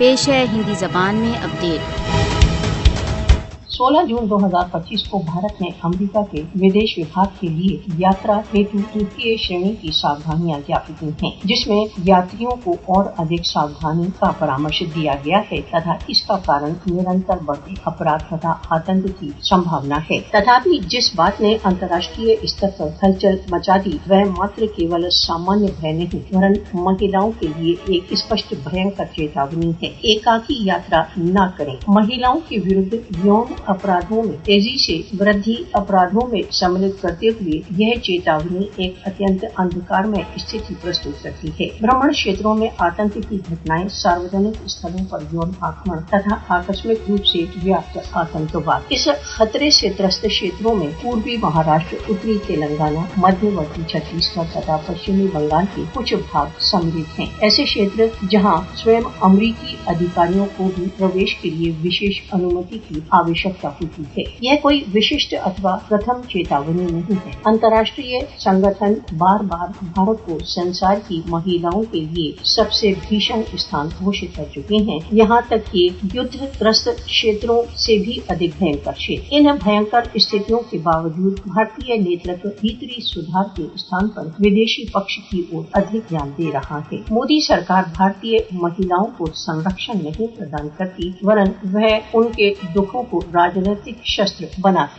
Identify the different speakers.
Speaker 1: पेश है हिंदी जबान में अपडेट।
Speaker 2: 16 जून 2025 को भारत ने अमेरिका के विदेश विभाग के लिए यात्रा हेतु तृतीय श्रेणी की सावधानियां जारी की हैं, जिसमें यात्रियों को और अधिक सावधानी का परामर्श दिया गया है तथा इसका कारण निरंतर बढ़ते अपराध तथा आतंक की संभावना है। तथापि जिस बात ने अंतर्राष्ट्रीय स्तर पर हलचल मचा दी वह मात्र केवल सामान्य भय नहीं वरन महिलाओं के लिए एक स्पष्ट भयंकर चेतावनी है। एकाकी यात्रा न करें। महिलाओं के विरुद्ध यौन अपराधों में तेजी से वृद्धि अपराधों में सम्मिलित करते हुए यह चेतावनी एक अत्यंत अंधकारमय स्थिति प्रस्तुत करती है। भ्रमण क्षेत्रों में आतंक की घटनाएं, सार्वजनिक स्थलों पर यौन आक्रमण तथा आकस्मिक रूप से व्याप्त आतंकवाद। इस खतरे से त्रस्त क्षेत्रों में पूर्वी महाराष्ट्र, उत्तरी तेलंगाना, मध्यवर्ती छत्तीसगढ़ तथा पश्चिमी बंगाल के कुछ भाग सम्मिलित हैं। ऐसे क्षेत्र जहां स्वयं अमेरिकी अधिकारियों को भी प्रवेश के लिए विशेष अनुमति की आवश्यकता होती है। यह कोई विशिष्ट अथवा प्रथम चेतावनी नहीं है। अंतर्राष्ट्रीय संगठन बार बार भारत को संसार की महिलाओं के लिए सबसे भीषण स्थान घोषित कर चुके हैं, यहाँ तक कि युद्धग्रस्त क्षेत्रों से भी अधिक भयंकर क्षेत्र। इन भयंकर स्थितियों के बावजूद भारतीय नेतृत्व भीतरी सुधार के स्थान पर विदेशी पक्ष की ओर अधिक ध्यान दे रहा है। मोदी सरकार भारतीय महिलाओं को संरक्षण नहीं प्रदान करती वरन वह उनके दुखों को राजनीतिक शस्त्र बनाती